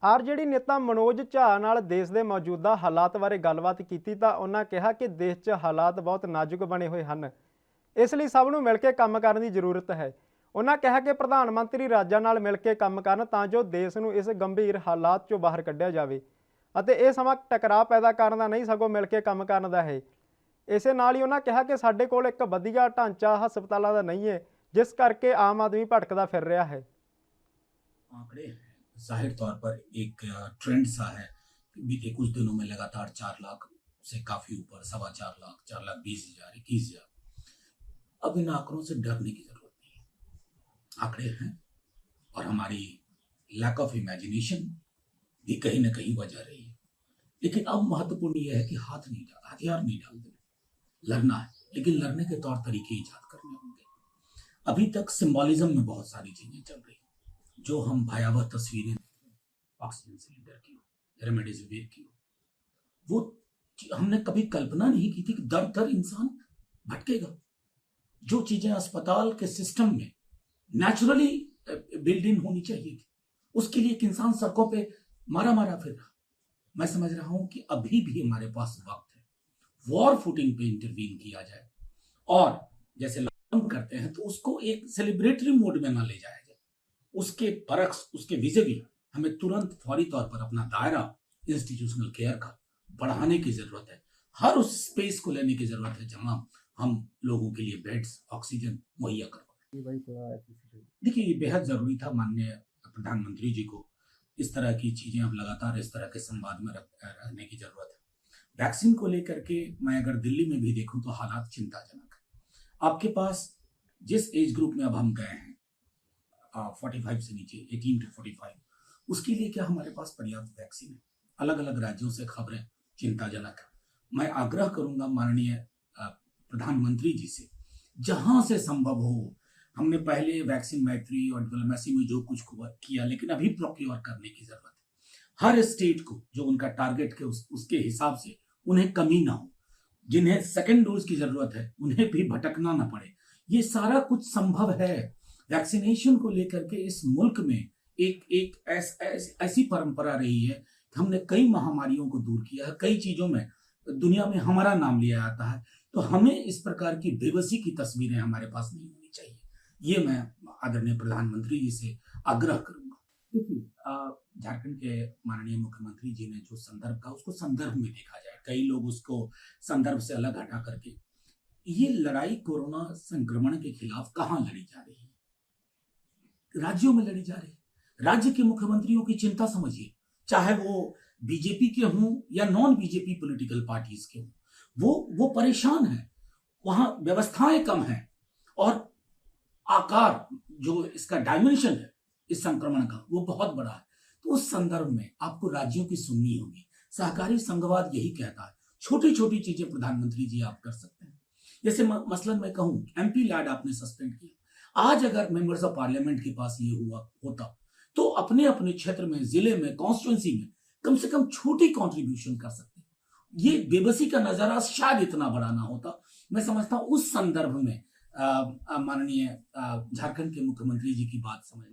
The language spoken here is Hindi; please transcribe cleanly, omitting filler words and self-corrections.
ਆਰਜੇਡੀ ਨੇਤਾ ਮਨੋਜ ਝਾਅ ਨਾਲ ਦੇਸ਼ ਦੇ ਮੌਜੂਦਾ ਹਾਲਾਤ ਬਾਰੇ ਗੱਲਬਾਤ ਕੀਤੀ ਤਾਂ ਉਹਨਾਂ ਕਿਹਾ ਕਿ ਦੇਸ਼ 'ਚ ਹਾਲਾਤ ਬਹੁਤ ਨਾਜ਼ੁਕ ਬਣੇ ਹੋਏ ਹਨ। ਇਸ ਲਈ ਸਭ ਨੂੰ ਮਿਲ ਕੇ ਕੰਮ ਕਰਨ ਦੀ ਜ਼ਰੂਰਤ ਹੈ। ਉਹਨਾਂ ਕਿਹਾ ਕਿ ਪ੍ਰਧਾਨ ਮੰਤਰੀ ਰਾਜਾਂ ਨਾਲ ਮਿਲ ਕੇ ਕੰਮ ਕਰਨ ਤਾਂ ਜੋ ਦੇਸ਼ ਨੂੰ ਇਸ ਗੰਭੀਰ ਹਾਲਾਤ 'ਚੋਂ ਬਾਹਰ ਕੱਢਿਆ ਜਾਵੇ ਅਤੇ ਇਹ ਸਮਾਂ ਟਕਰਾਅ ਪੈਦਾ ਕਰਨ ਦਾ ਨਹੀਂ ਸਗੋਂ ਮਿਲ ਕੇ ਕੰਮ ਕਰਨ ਦਾ ਹੈ। ਇਸੇ ਨਾਲ ਹੀ ਉਹਨਾਂ ਕਿਹਾ ਕਿ ਸਾਡੇ ਕੋਲ ਇੱਕ ਵਧੀਆ ਢਾਂਚਾ ਹਸਪਤਾਲਾਂ ਦਾ नहीं है जिस करके आम आदमी भटकदा फिर रहा है। आंकड़े जाहिर तौर पर एक ट्रेंड सा है कि बीते कुछ दिनों में लगातार 4 लाख से काफी ऊपर 4.25 लाख 4,20,000 21,000। अब इन आंकड़ों से डरने की जरूरत नहीं है। आंकड़े हैं और हमारी लैक ऑफ इमेजिनेशन भी कहीं ना कहीं वजह रही है। लेकिन अब महत्वपूर्ण यह है कि हथियार नहीं डाल देना, लड़ना है, लेकिन लड़ने के तौर तरीके ईजाद करने होंगे। अभी तक सिंबॉलिज्म में बहुत सारी चीजें चल रही, जो हम भयावह तस्वीरें ऑक्सीजन सिलेंडर की हो, रेमडेसिविर की हो, वो हमने कभी कल्पना नहीं की थी कि दर दर इंसान भटकेगा। जो चीजें अस्पताल के सिस्टम में नेचुरली बिल्ड इन होनी चाहिए थी, उसके लिए एक इंसान सड़कों पे मारा मारा फिर रहा। मैं समझ रहा हूं कि अभी भी हमारे पास वक्त है, वॉर फुटिंग पे इंटरवीन किया जाए और जैसे लॉकडाउन करते हैं तो उसको एक सेलिब्रेटरी मोड में ना ले जाया जाए। उसके बरक्स उसके विज़िबी हमें तुरंत फौरी तौर पर अपना दायरा इंस्टीट्यूशनल केयर का बढ़ाने की जरूरत है। हर उस स्पेस को लेने की जरूरत है जहां हम लोगों के लिए बेड्स ऑक्सीजन मुहैया करवाएं। देखिए, ये बेहद जरूरी था। माननीय प्रधानमंत्री जी को इस तरह की चीजें अब लगातार इस तरह के संवाद में रहने की जरूरत है। वैक्सीन को लेकर के मैं अगर दिल्ली में भी देखूं तो हालात चिंताजनक है। आपके पास जिस एज ग्रुप में अब हम गए हैं 45 से नीचे 18 to 45, उसके लिए क्या हमारे पास पर्याप्त वैक्सीन है? अलग अलग राज्यों से खबरें चिंताजनक है। मैं आग्रह करूंगा माननीय प्रधानमंत्री जी से, जहां से संभव हो, हमने पहले वैक्सीन मैत्री और डिप्लोमेसी में जो कुछ किया, लेकिन अभी प्रोक्योर करने की जरूरत है। हर स्टेट को जो उनका टारगेट के उसके हिसाब से उन्हें कमी ना हो। जिन्हें सेकेंड डोज की जरूरत है उन्हें भी भटकना ना पड़े। ये सारा कुछ संभव है। वैक्सीनेशन को लेकर के इस मुल्क में एक ऐसी परंपरा रही है कि हमने कई महामारियों को दूर किया है, कई चीजों में दुनिया में हमारा नाम लिया जाता है। तो हमें इस प्रकार की बेबसी की तस्वीरें हमारे पास नहीं होनी चाहिए। ये मैं आदरणीय प्रधानमंत्री जी से आग्रह करूंगा। देखिए, झारखंड के माननीय मुख्यमंत्री जी ने जो संदर्भ कहा उसको संदर्भ में देखा जाए। कई लोग उसको संदर्भ से अलग हटा करके ये लड़ाई कोरोना संक्रमण के खिलाफ कहां लड़ी जा रही है? राज्यों में लड़ी जा रही है। राज्य के मुख्यमंत्रियों की चिंता समझिए, चाहे वो बीजेपी के हों या नॉन बीजेपी पॉलिटिकल पार्टीज के हों, वो परेशान है। वहां व्यवस्थाएं कम है और आकार जो इसका डायमेंशन है इस संक्रमण का वो बहुत बड़ा है। तो उस संदर्भ में आपको राज्यों की सुननी होगी। सहकारी संघवाद यही कहता है, छोटी छोटी चीजें प्रधानमंत्री जी आप कर सकते हैं। जैसे मसलन मैं कहूं, एमपी लैड आपने सस्पेंड किया। आज अगर मेंबर्स ऑफ पार्लियामेंट के पास ये होता तो अपने अपने क्षेत्र में, जिले में, कॉन्स्टिट्यूंसी में कम से कम छोटी कंट्रीब्यूशन कर सकते। ये बेबसी का नजारा शायद इतना बड़ा ना होता। मैं समझता हूं उस संदर्भ में माननीय झारखंड के मुख्यमंत्री जी की बात समझ